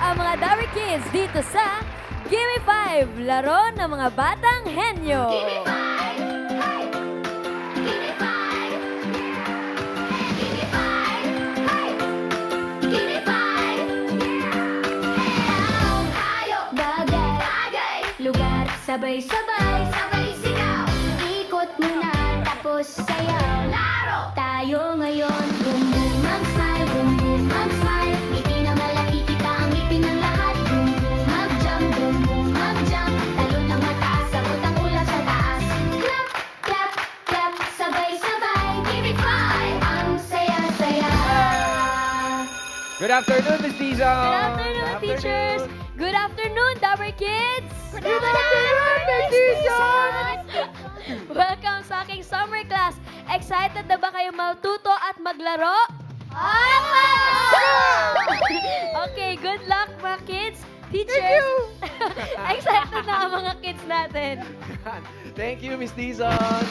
ang mga Dawi Kids dito sa Gimme 5, laro ng mga batang henyo. Bagay, lugar, sabay-sabay, sabay sigaw. Ikot muna, tapos sayaw. Laro! Tayo ngayon, boom boom ang smile, boom boom ang smile. Ngiti na malaki kita ang ngiti ng lahat. Boom boom mag-jump, boom boom mag-jump. Talon ng mataas, sabot ang ulan sa taas. Clap, clap, clap, sabay-sabay. Give me five, ang saya-saya. Good afternoon, Miss Dizon. Good afternoon, teachers. Good afternoon, Dawi Kids. Good afternoon, Miss Dizon. Welcome sa aking summer class. Excited na ba kayo matuto at maglaro? Okay, good luck mga kids. Teachers, excited na ang mga kids natin. Thank you, Miss Dizon.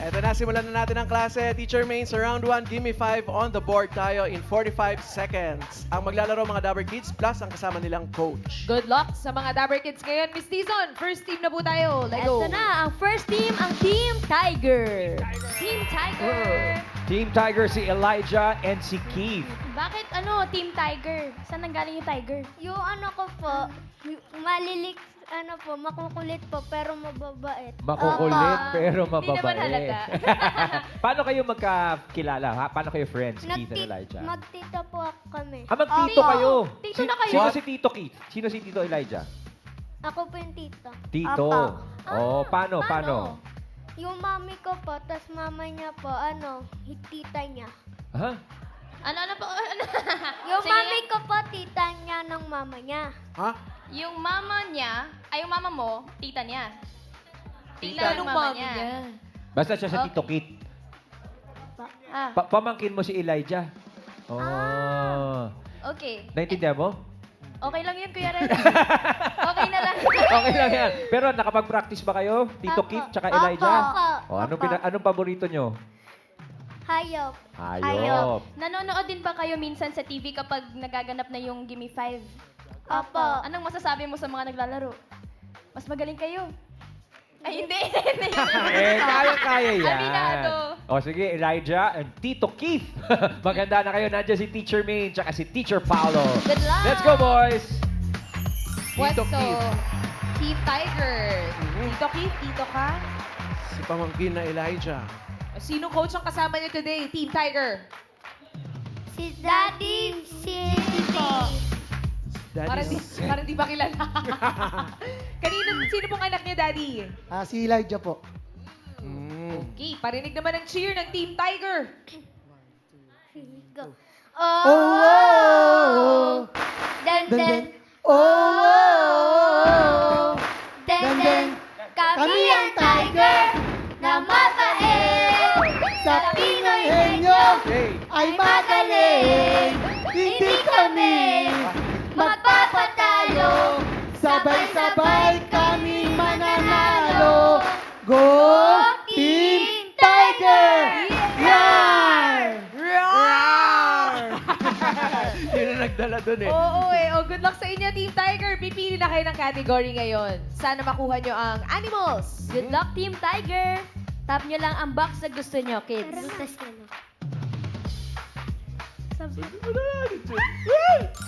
Eto na, simulan na natin ang klase. Teacher Main, sa round 1, give me 5 on the board tayo in 45 seconds. Ang maglalaro mga Dabber Kids plus ang kasama nilang coach. Good luck sa mga Dabber Kids ngayon. Miss Dizon, first team na po tayo. Let's go. Eto na, ang first team, ang Team Tiger. Team Tiger. Team Tiger, si Elijah and si Keith. Bakit Team Tiger? Saan nanggaling yung Tiger? Yung ko po, makukulit po pero mababait. Makukulit pero Hindi naman mababait. halata. Paano kayo magkakilala? Ha? Paano kayo friends, Keith and Elijah? Magtita po kami. Magtito kayo. Tito na kayo. Sino si Tito Keith? Sino si Tito Elijah? Ako po yung tita. Tito. Oh, paano? Yung mami ko po, tas mama niya po, tita niya. Ha? Ano po? Yung Sige mami ko po, tita niya ng mama niya. Ha? Yung mama niya, ay yung mama mo, tita niya. Tita ng mami niya. Basta siya sa Tito Keith. Pamangkin mo si Elijah. Oh. Okay. Naintindihan mo? Okay lang yun, Kuya Red. Okay na lang. Okay lang yan. Pero nakapag-practice ba kayo? Tito Opo. Keith tsaka Elijah? Opo. Oh, anong paborito nyo? Hayop. Hayop. Nanonood din ba kayo minsan sa TV kapag nagaganap na yung Gimme 5? Opo. Anong masasabi mo sa mga naglalaro? Mas magaling kayo. Ay, hindi. Kaya yan. Aminado. O sige, Elijah and Tito Keith. Maganda na kayo. Nandiyan si Teacher Main tsaka si Teacher Paolo. Good luck. Let's go, boys! What Tito so? Keith. Team Tiger. Tito Keith, Tito ka? Si pamangkin na Elijah. Sino coach ang kasama niyo today? Team Tiger. Si Daddy, si Tito. Parang di ba kilala? Sino pong anak niyo, Daddy? Si Elijah po. Okay, parinig naman ang cheer ng Team Tiger. Go. Oh, oh, Dan, Dan, dan. dan. Oh, Dan, Dan, dan. dan. Kami ang Tiger na mabait. Sa Pinoy henyo Hey! ay magaling. Hindi kami magpapatalo. sabay-sabay kami mananalo. Go Team Tiger! Roar! Yun ang nagdala dun eh. Oo good luck sa inyo, Team Tiger. Pipili na kayo ng category ngayon. Sana makuha nyo ang animals. Good luck, Team Tiger. Tap nyo lang ang box na gusto nyo, kids.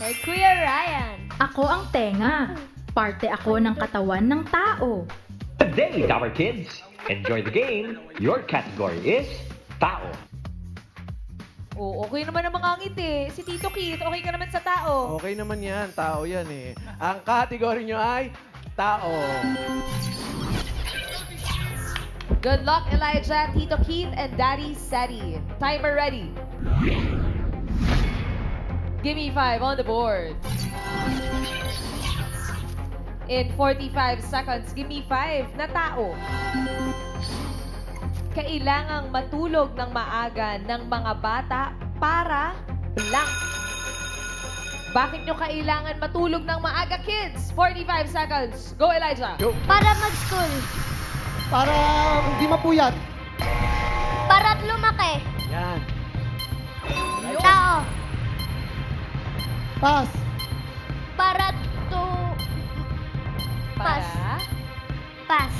Kay Kuya Ryan. Ako ang tenga. Parte ako ng katawan ng tao. Today, Dabber Kids, enjoy the game. Your category is Tao. Okay naman ang mga ngiti. Si Tito Keith, okay ka naman sa tao. Okay naman yan. Tao yan eh. Ang kategory nyo ay tao. Good luck, Elijah, Tito Keith, and Daddy Seti. Timer ready. Give me 5 on the board. In 45 seconds, give me 5 na tao. Kailangang matulog ng maaga ng mga bata para blank. Bakit nyo kailangan matulog ng maaga, kids? 45 seconds. Go, Elijah. Go! Para mag-school. Para hindi mapuyat. Para't lumaki. Yan. Tao. Pass. Para to... Pass. Para? Pass.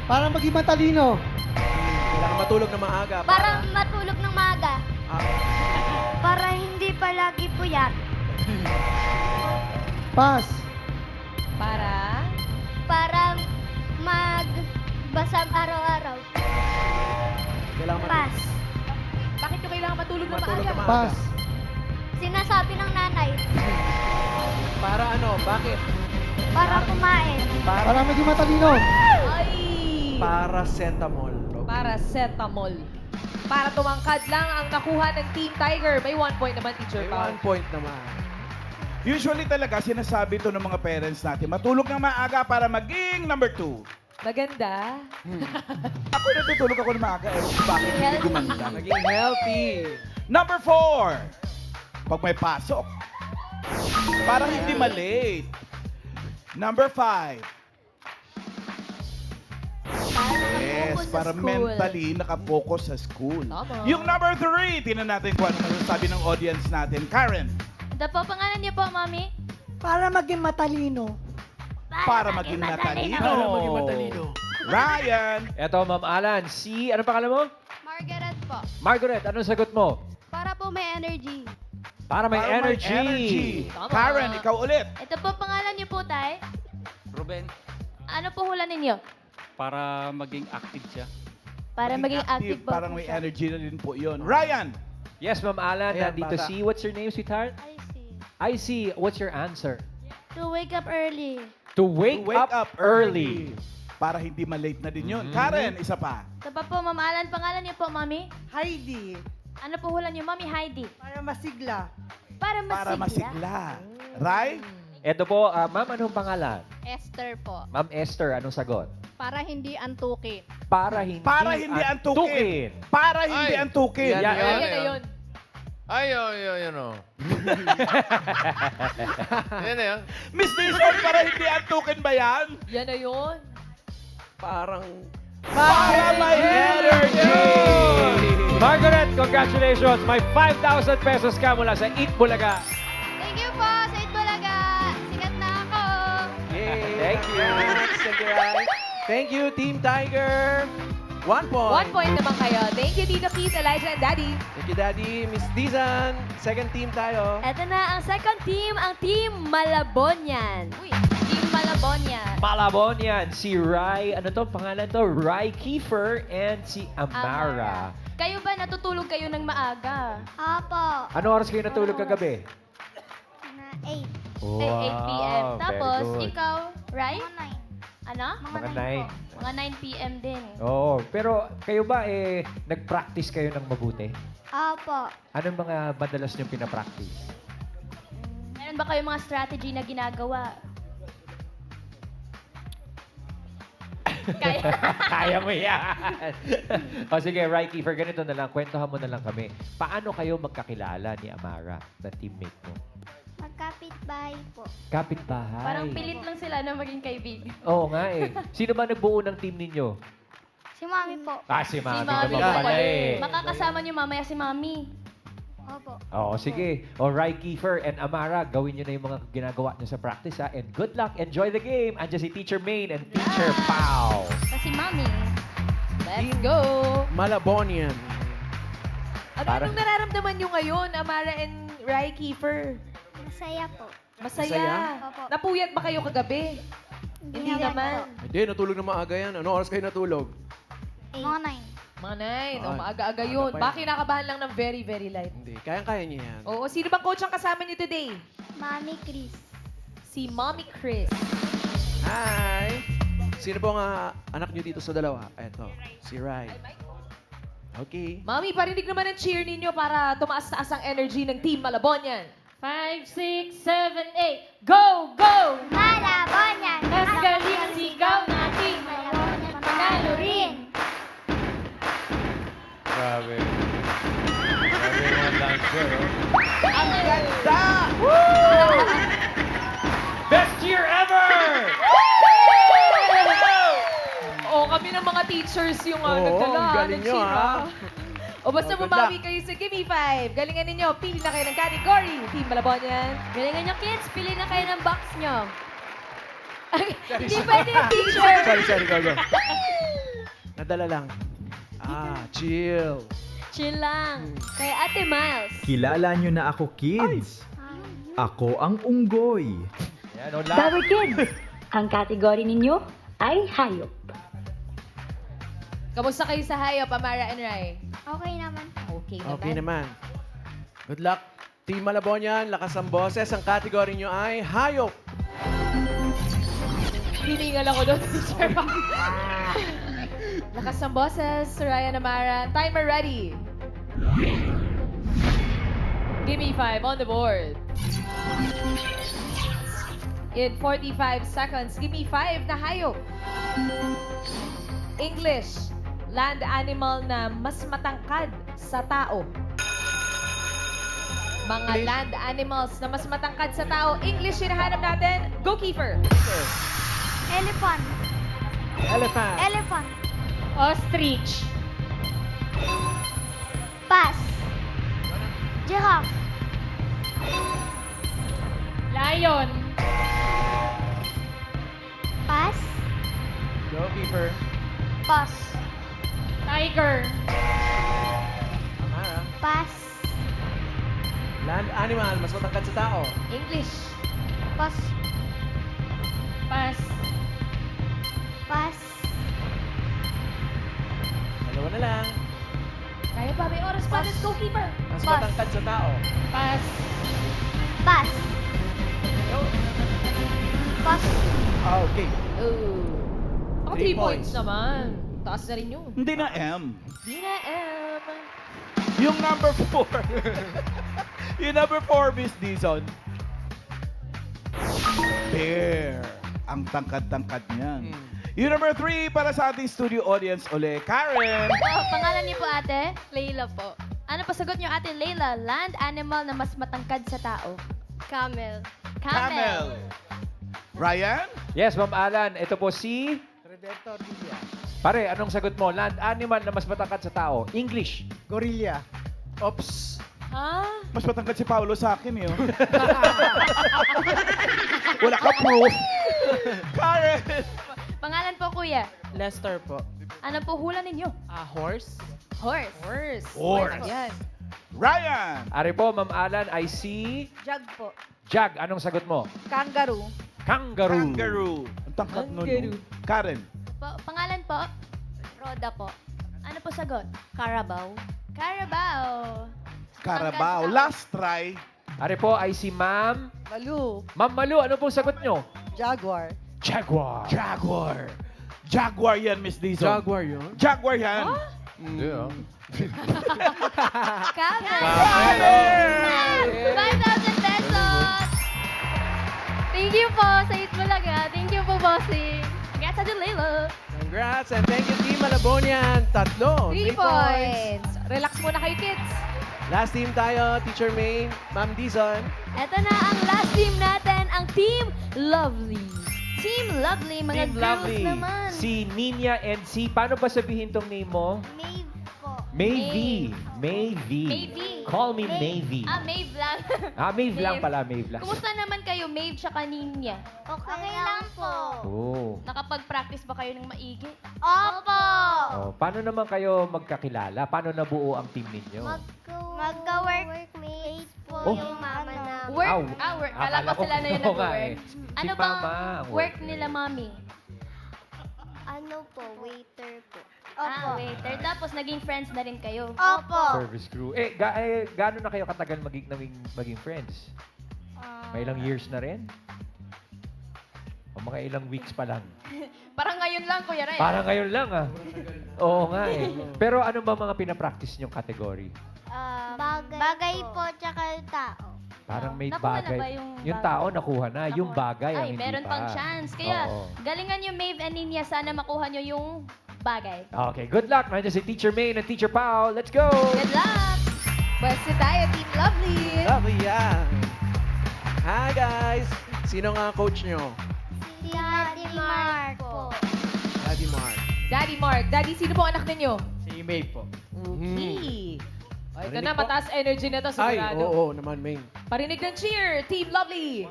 Para maging matalino. Kailangan matulog na maaga. Para matulog ng maaga. Ah, Para hindi palagi puyat. Pass. Para? Para magbasa araw-araw. kailangan matulog. Pass. Bakit nyo kailangan matulog ng Matulog maaga? na maaga. Pass. Sinasabi ng nanay. Para ano? Bakit? Para kumain. Para maging matalino. Ay! Paracetamol. Okay. Paracetamol. Para tumangkad lang ang nakuha ng Team Tiger. May 1 point naman, Teacher May Pao. 1 point naman. Usually talaga, sinasabi ito ng mga parents natin, matulog ng maaga para maging number 2. Maganda. Ako natutulog ako ng maaga, eh, bakit hindi gumanda? Naging healthy. Number 4, pag may pasok, para hindi malate. Number 5, yes, Focus sa para school. mentally nakapokus sa school. Tama. Yung number 3, tingnan natin kung ano masasabi ng audience natin. Karen, Ito po, pangalan niyo po, Mami? Para maging matalino. para maging matalino. Para maging matalino. Ryan, Eto, Ma'am Alan, ano pangalan mo? Margaret po. Margaret, anong sagot mo? Para po may energy. Para may para may energy. Tama. Karen, ikaw ulit. Ito po, pangalan niyo po, Tay? Ruben, Ano po hula ninyo? para maging active siya. Para maging active po. Parang may energy na din po yun. Ryan, Yes, Ma'am Alan, Ayan, nandito bata. si, what's your name, sweetheart? I see. I see. What's your answer? To wake up early. To wake, up, early. Para hindi malate na din yun. Mhm. Karen, isa pa. Ito pa po, Ma'am Alan, pangalan niyo po, Mami? Heidi. Ano po hula niyo, Mami? Heidi. Para masigla. Para masigla. Para masigla. Ray? Eto po, Ma'am, anong pangalan? Esther po. Ma'am Esther, anong sagot? Para hindi antukin. Para hindi, Para hindi antukin. Para hindi Ay. antukin. Yan, Yan, Ayan yan, na yan. yun. Ay, yun, o. Yan na yan. Miss Dizon, para hindi antukin ba yan? Yan na yun. Parang... Para may energy! Margaret, congratulations! May 5,000 pesos ka mula sa Eat Bulaga. Thank you po sa Itbulaga. Sikat na ako. Yay! Thank you. Congrats, Thank you, Ray. Thank you, Team Tiger. 1 point. 1 point naman kayo. Thank you, Tito Keith, Elijah, and Daddy. Thank you, Daddy. Miss Dizan. Second team tayo. Ito na ang second team, ang Team Malabonian. Uy, Team Malabonian. Malabon yan. Si Rai, ano to pangalan to? Rai Kiefer and si Amara. Kayo ba natutulog kayo ng maaga? Apo. Ano oras kayo natulog kagabi? Na 8. Ay, 8 p.m. Wow, Tapos, very good. ikaw, Rai? Mga 9. Ano? Mga 9. Mga 9 p.m. din. Oo, pero kayo ba nag-practice kayo ng mabuti? Apo. Anong mga madalas niyong pinapractice? Meron ba kayong mga strategy na ginagawa? Kaya. Kaya mo yan. O sige, Rai Kiefer, ganito na lang. Kwentuhan mo na lang kami. Paano kayo magkakilala ni Amara, na teammate mo? Magkapit-bahay po. Kapitbahay. Parang pilit lang sila na maging kaibigan. Oo nga eh. Sino ba nagbuo ng team ninyo? Si Mami po. Si Mami si Mami naman po. pala eh. Makakasama niyo mamaya si Mami. Opo. Oo, sige. O, Rai Kiefer and Amara, gawin nyo na yung mga ginagawa nyo sa practice, ha? And good luck. Enjoy the game. Andiyan si Teacher Main and Teacher Pau. Kasi Mami. Let's go. Malabonian. Anong nararamdaman nyo ngayon, Amara and Rai Kiefer? Masaya po. Masaya. Masaya? Opo. Napuyat ba kayo kagabi? Hindi naman. Hindi, natulog na maaga yan. Ano oras kayo natulog? Mga 9. Mga 9. Ah, Maaga-aga maaga yun. pa yan. Baka kinakabahan lang ng very, very light. Hindi, kayang-kaya niya yan. Oo, sino bang coach ang kasama niyo today? Mami Chris. Si Mommy Chris. Hi! Sino po ang anak niyo dito sa dalawa? Eto, si Rai. Okay. Mommy, parinig naman ang cheer ninyo para tumaas-taas ang energy ng Team Malabonian. 5, 6, 7, 8. Go! Go! Malabonian. Mas galing ang sigaw natin. Malabonian. Panalo rin. Grabe. Grabe naman dancer, Ang ganda! Best year ever! Oo, kami ng mga teachers yung Oo, nagdala. ang galing nyo, nag-cheer, ha? O basta Oh, good bumawi luck. kayo sa Gimme 5. Galingan ninyo, pili na kayo ng category. Team Malabonian. Galingan nyo, kids. Pili na kayo ng box nyo. Hindi pwede yung teacher. Sorry, go. Nadala lang. Chill. Chill lang. Kay Ate Miles. Kilala nyo na ako, kids. Ako ang unggoy. Yan, o, lahat. Tower Kids, ang kategory ninyo ay hayop. Kamusta kayo sa hayop, Amara and Rai? Okay naman. Okay naman. Good luck. Team Malabonian, lakas ang boses. Ang category nyo ay hayop. Hiningal ako doon, teacher. Lakas ng boses, Ryan Amara. Timer ready. Gimme 5 on the board. In 45 seconds, give me 5 na hayop. English, land animal na mas matangkad sa tao. Mga English. land animals na mas matangkad sa tao. English, hinahanap natin. Go, Kiefer. Elephant. Elephant. Elephant. Ostrich. Pass. Giraffe. Lion. Pass. Go, Keeper. Pass. Tiger. Amara. Pass. Land animal, mas matangkad sa tao. English. Pass. Pass. Pass. Dalawa na lang. Kaya pa, may oras pa. Let's go, Keeper. Mas Pass. matangkad sa tao. Pass. Pass. Pass. Okay. Oh. Ako 3 3 points points. naman. Taas na rin yun. Hindi na M. Di na, Yung number 4. Yung number 4, Miss Dizon. Bear. Ang tangkad-tangkad niyan. Yung number 3 para sa ating studio audience uli, Karen. Pangalan niyo po ate? Layla po. Ano pa sagot niyo ate Layla? Land animal na mas matangkad sa tao. Camel. Camel. Ryan? Yes, Ma'am Alan. Ito po si... Roberto Villa. Pare, anong sagot mo? Land animal na mas matangkad sa tao. English. Gorilla. Oops. Ha? Mas matangkad si Paolo sa akin, eh. Oh. Wala ka proof. Karen. Pangalan po kuya. Lester po. Ano po hula ninyo? Horse. Horse. Horse. Horse. Yan. Ryan. Ari po, Ma'am Alan, I see... Jug po. Jag, anong sagot mo? Kangaroo. Kangaroo. Kangaroo. Ang tangkad nun. Kangaroo. No? Karen. Pangalan po? Roda po. Ano po sagot? Carabao. Carabao. Carabao. Tangkad sa tao. Last try. Ari po, I see Ma'am... Malu. Ma'am Malu, ano po sagot nyo? Jaguar. Jaguar. Jaguar. Jaguar yan, Miss Dizon. Jaguar yun. Jaguar yan. Hindi ah. Camel. Karen! 5,000 pesos! Thank you po sa Itbulaga. Thank you po, bossing. Congrats sa Layla. Congrats and thank you, Team Malabonian. 3. 3 points. Relax muna kayo, kids. Last team tayo, Teacher Maine, Ma'am Dizon. Eto na ang last team natin, ang Team Lovely. Team Lovely, mga Team girls Lovely. naman. Si Ninya and si... Paano ba sabihin tong name mo? Maeve po. Mayve. Mayve. Maybe. Call me Mayve. Maeve lang. Maeve lang Maeve. pala, Maeve lang. Kumusta naman kayo, Maeve tsaka Ninya? Okay lang po. Oh. Nakapag-practice ba kayo ng maigi? Opo. Oh, paano naman kayo magkakilala? Paano nabuo ang team ninyo? Magka-workmates po Oh. yung mama namin. Work? Aw. Work. Akala Kala ko ko sila na yung oo nga nag-work. eh. Si Ano Mama bang ang work work nila, Mami? Ano po, waiter po. Waiter. Tapos naging friends na rin kayo. Opo. Service crew. Gaano na kayo katagal maging friends? May ilang years na rin? O mga ilang weeks pa lang? Parang ngayon lang, Kuya Ray. Parang ngayon lang ah. Oo nga eh. Pero ano ba mga pinapractice nyong category? Bagay po, tsaka tao. Parang may Nakuha na bagay. ba yung Yung bagay? tao nakuha na. Yung bagay ang Ay, hindi meron pa. pang chance. Kaya, Oo. galingan nyo, Maeve and Ninya. Sana makuha nyo yung bagay. Okay, good luck. Nandiyan si Teacher Maine and Teacher Pao. Let's go! Good luck! Pwede tayo, Team Lovely. Lovely yan. Hi guys! Sino nga coach nyo? Si Daddy Mark po. Daddy Mark. Daddy Mark. Daddy, sino po anak ninyo? Si May po. Okay. Ito Parinig na, po. mataas energy na to, Ay, sigurado. oo naman, Main. Parinig ng cheer, Team Lovely.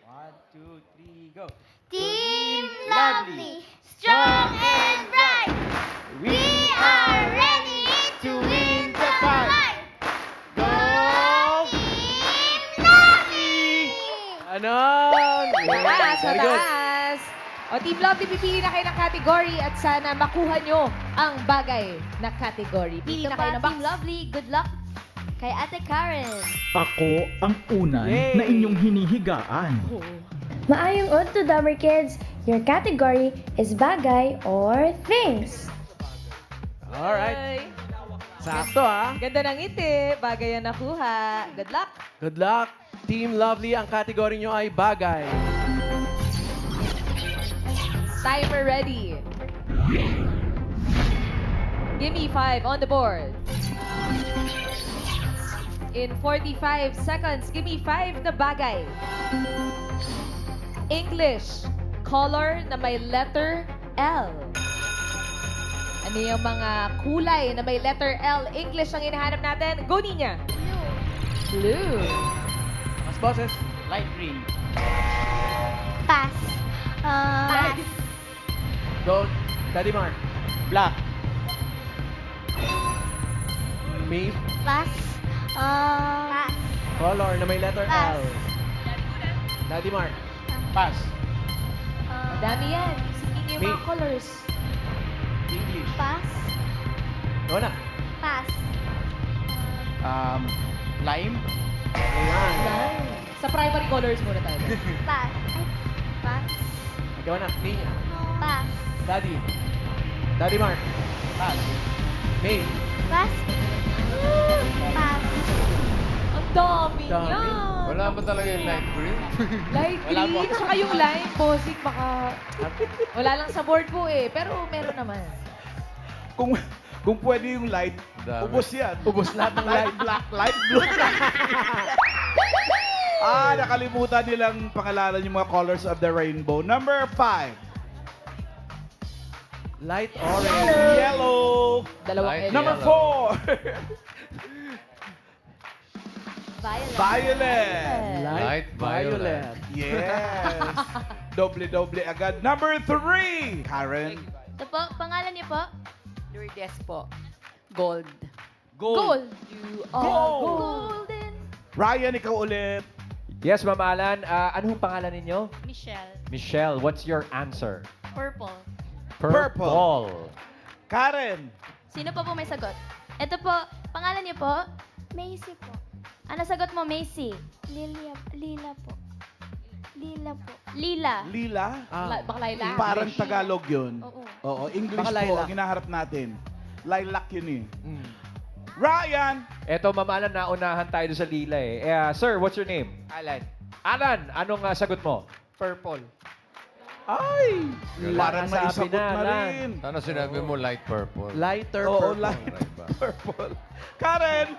1, 2, 3, go. Team Lovely, strong and bright. We are ready to win the fight. Go Team Lovely! Ganon! Mataas, Very good. mataas. O Team Lovely, pipili na kayo ng category at sana makuha nyo ang bagay na category. Pili Dito na kayo pa, ng box. Team Lovely. Good luck kay Ate Karen. Ako ang unan Yay! na inyong hinihigaan. Maayong on to Dumber Kids. Your category is bagay or things. Alright. Ay, Sakto ha. ganda ng ngiti. Bagay yan nakuha. Good luck. Good luck. Team Lovely, ang category nyo ay bagay. Timer ready. Give me 5 on the board. In 45 seconds, give me 5 na bagay. English, color na may letter L. Ano yung mga kulay na may letter L? English ang hinahanap natin. Go, Ninya. Blue. Mas boses. Light green. Pass. Pass. Go. Daddy Mark. Black. Me. Pass. Pass. Color na may letter Pass. L. Daddy Mark. Pass. Dami yan. Isipin niyo yung mga Me. colors. English. Pass. Nona. Pass. Lime. Ayan. Sa primary colors muna tayo. Pass. Pass. Ikaw na. Ninya. Pass. Daddy. Daddy Mark. Pass. May. Pass. Pass. Ang dami Dami. yan. Wala ba talaga yung light green? Light Wala green, po. tsaka yung lime, bossing, baka... Wala lang sa board po eh, pero meron naman. Kung pwede yung light, Dami. ubos yan. Ubos lahat ng Light black, light blue. Nakalimutan nilang pangalanan yung mga colors of the rainbow. Number 5. Light orange. Yellow. Dalawang Light L. Number Yellow. 4. Violet. Violet. Light violet. Yes. Doble-doble agad. Number 3. Karen. Ito po, pangalan niyo po? Lourdes po. Gold. Gold. You are Gold. golden. Ryan, ikaw ulit. Yes, Ma'am Alan. Anong pangalan ninyo? Michelle. Michelle, what's your answer? Purple. Purple. Karen. Sino po may sagot? Ito po, pangalan niyo po? Macy po. Ano sagot mo, Macy? Lila po. Lila po. Lila. Lila. Baka lilac. Parang Tagalog yun. Oo. Oo, English Baka po lilac. ang hinaharap natin. Lilac yun eh. Mm. Ryan. Eto, Ma'am Alan, naunahan tayo doon sa lila eh. Sir, what's your name? Alan. Alan, anong sagot mo? Purple. Ay! Parang Sabi naisagot na, na Alan. rin. Ano sinabi mo? Light purple. Lighter Oo, purple. light purple. Karen.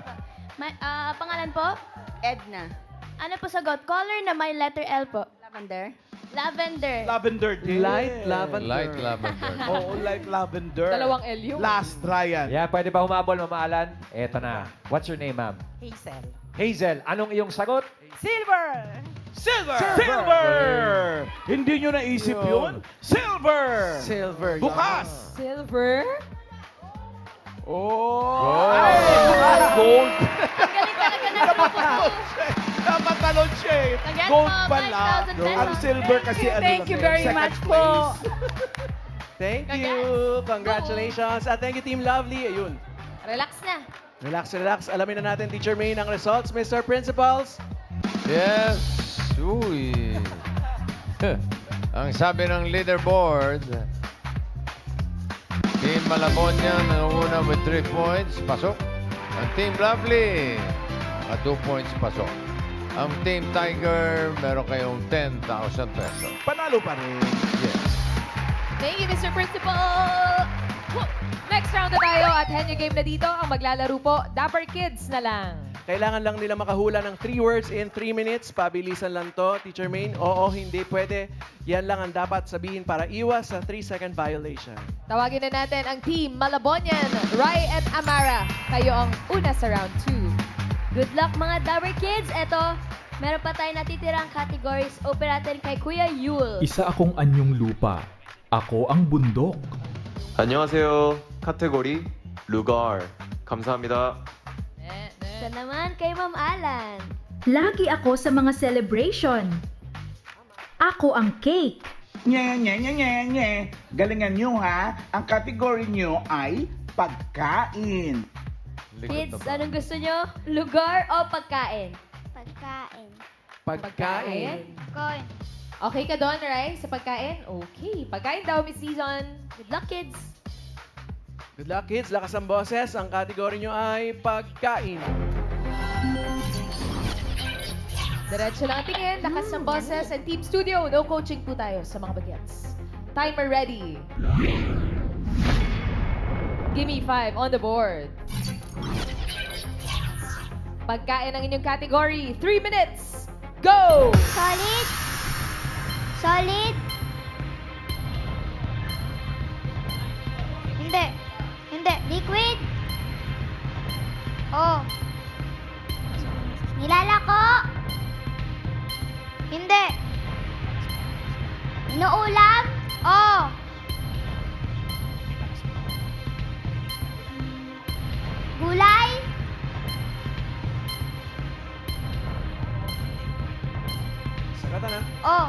Pangalan po? Edna. Ano po sagot? Color na may letter L po. Lavender. Lavender. Lavender din. Light lavender. Light lavender. Oo, light lavender. Dalawang L yun. Last, Ryan. Yeah, pwede ba humabol, Ma'am Alan? Eto na. What's your name, ma'am? Hazel. Hazel, anong iyong sagot? Silver. Silver! Hindi nyo naisip yun? Silver! Silver. Bukas! Silver. Oh! Ay, gold! Ang galing talaga ng grupo. Napatalon siya eh. Again Gold po, pala. 5,000 pesos. Ang silver kasi ano Thank lang you eh, very second much place. po. Thank you. Congratulations. At thank you, Team Lovely. Ayun. Relax na. Relax, relax. Alamin na natin, Teacher May, ang results. Mr. Principals. Yes. Uy. Ang sabi ng leaderboard, Team Malabonia nanguna with 3 points, pasok. Ang Team Lovely, 2 points, pasok. Ang Team Tiger, meron kayong 10,000 pesos. Panalo pa rin. Yes. Thank you, Mr. Principal. Next round na tayo at henyo game na dito. Ang maglalaro po, Dapper Kids na lang. Kailangan lang nila makahula ng 3 words in 3 minutes. Pabilisan lang to, Teacher Main. Oo, hindi pwede. Yan lang ang dapat sabihin para iwas sa 3-second violation. Tawagin na natin ang team Malabonian, Rai and Amara. Kayo ang una sa round 2. Good luck mga Dabber Kids. Eto, meron pa tayong natitirang categories. Open natin kay Kuya Yul. Isa akong anyong lupa. Ako ang bundok. 안녕하세요. 카테고리 루갈. 감사합니다. Ito naman kay Ma'am Alan. Lagi ako sa mga celebration. Ako ang cake. Nye. Galingan nyo ha. Ang category nyo ay pagkain. Kids, anong gusto nyo? Lugar o pagkain? Pagkain. Pagkain. Corn. Okay ka doon, Rai, sa pagkain? Okay. Pagkain daw, Miss Season. Good luck, kids. Good luck, kids. Lakas ang boses. Ang category nyo ay pagkain. Diretso lang ang tingin, lakas ng boses, and Team Studio, no coaching po tayo sa mga bagets. Timer ready. Gimme 5 on the board. Pagkain ang inyong category, 3 minutes. Go! Solid. Solid. Hindi. Hindi. Liquid. Oh. Nilalako. Hindi. Inuulam. Oh. Gulay. Sagatan na. Oh.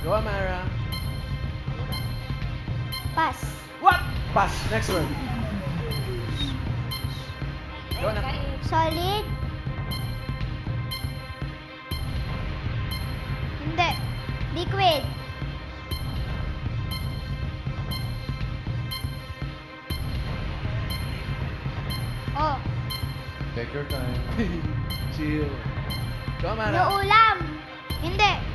Go, Amara. Pass. What? Pass. Next word. Go na. Solid. Hindi. Liquid. Oh. Take your time. Chill. Go, Amara. Inuulam. Hindi.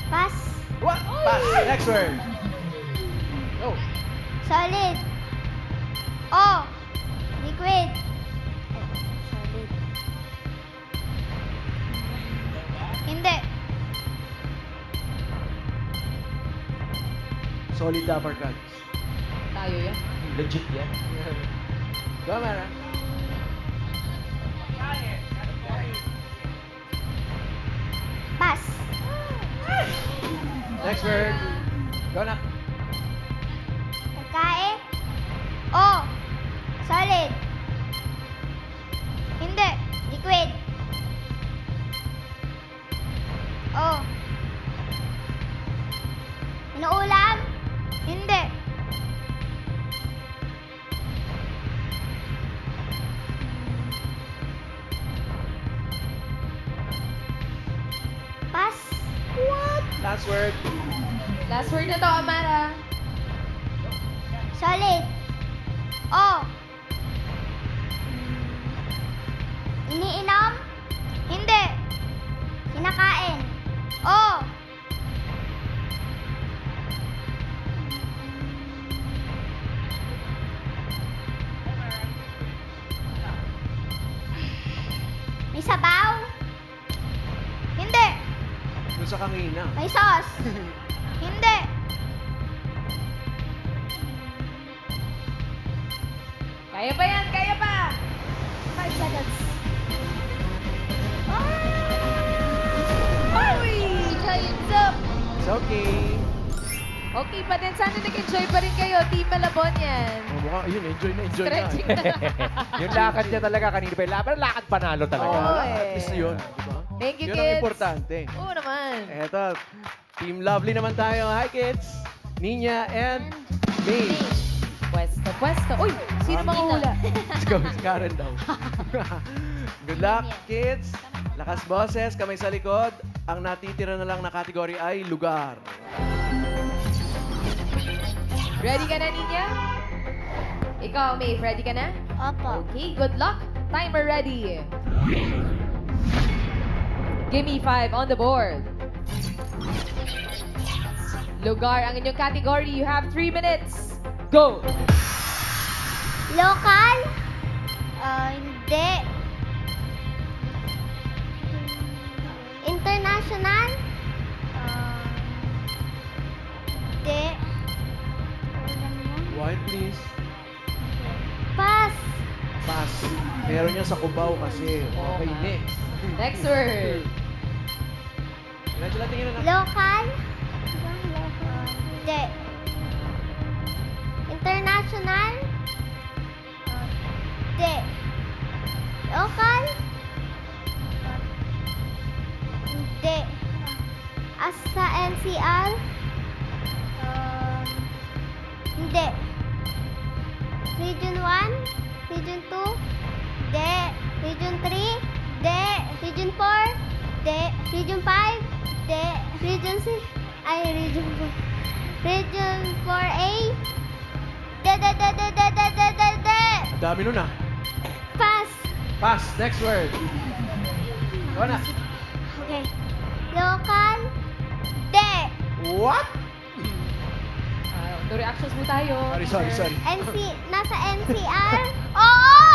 Pass. What? Pass. Next word. Go. Solid. Oh. Liquid. Solid. Hindi. Solid uppercuts. Tayo yan. Legit yan. Go, Amara. Pass. Next word. Go na. Pagkain. Oh. Solid. Hindi. Liquid. Oh. Inuulam? Hindi. Pass. What? Last word. Last word na to, Amara. Solid. Oh. Iniinom? Hindi. Kinakain. Oh. May sabaw? Hindi. Doon sa kanina. May sauce? Hindi. Kaya pa yan, kaya pa! 5 seconds. Uy! Time's up! It's okay. Okay pa din. Sana nag-enjoy pa rin kayo, Team Malabonian. Oh, mukhang, ayun, enjoy na. Stretching na. Yung lakad niya talaga kanina pa. Pero lakad panalo talaga. Oo, Oo, at eh. least yun. Diba? Thank you, Yun kids. ang importante. Oo naman. Eto, Team Lovely naman tayo. Hi, kids. Nina and May. Pwesto, pwesto. Uy! Sino mga hula? Let's go, si Karen daw. Good luck, kids. Lakas boses, kamay sa likod. Ang natitira na lang na kategory ay lugar. Ready ka na, Ninya? Ikaw, Maeve, ready ka na? Opo. Okay, good luck. Timer ready. Give me 5 on the board. Lugar ang inyong category. You have 3 minutes. Go! Local? Hindi. International? Hindi. White, please. Pass. Pass. Meron yan sa Cubao kasi. Okay, next. Next word. Elijah, tingin na. Local? Hindi. International? Hindi. Local? Hindi. As sa NCR? Hindi. Region 1? Region 2? Hindi. Region 3? Hindi. Region 4? Hindi. Region 5? Hindi. Region 6? Ay, Region 4. Region 4A? De. Dami nun ah. Pass. Pass. Next word. Go na. Okay. Local? De. What? No reactions po tayo. Sorry. Nasa NCR? Oo!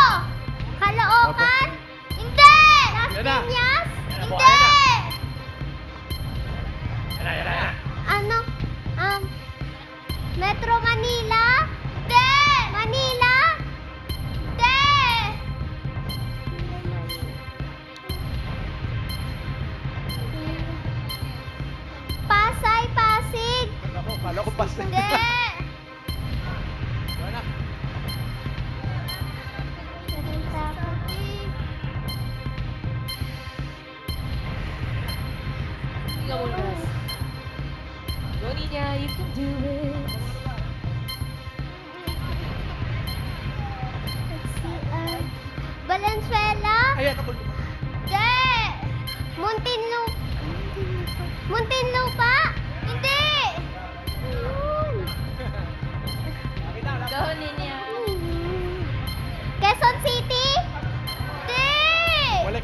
Caloocan? Hindi! Las Yan na. Piñas? Yan na po, Hindi! Yan na. Ano? Metro Manila? Hindi! Manila? Hindi! Pasay, Pasig? Kala ko pass na. Hindi! Go na. Tingnan mo na. Go, Nina. You can do it. Valenzuela? Ayan, ako. Hindi! Muntinlupa? Hindi! Ayun. Go, Ninya. Quezon City? Hindi! Wala.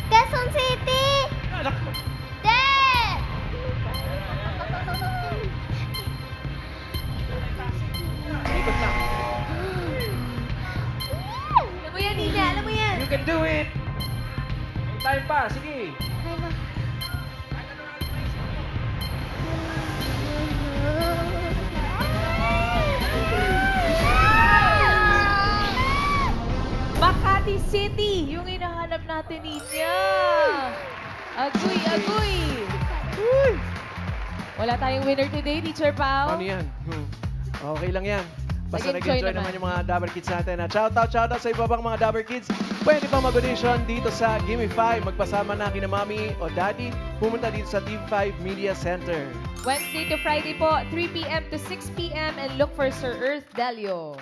Quezon City? Anak mo. Hindi! Ikot lang. Alam mo yan, Nina. Alam mo yan. You can do it! May time pa, sige. Makati City. Yung hinahanap natin, Nina. Agoy. Wala tayong winner today, Teacher Pao. Ano yan? Okay lang yan. Basta Nag-enjoy nag-enjoy naman naman. yung mga Dabber Kids natin. At shoutout sa iba pang mga Dabber Kids. Pwede pang mag-audition dito sa Gimme 5. Magpasama na kina Mami o Daddy. Pumunta dito sa TV5 Media Center. Wednesday to Friday po, 3 p.m. to 6 p.m. and look for Sir Earth Delio.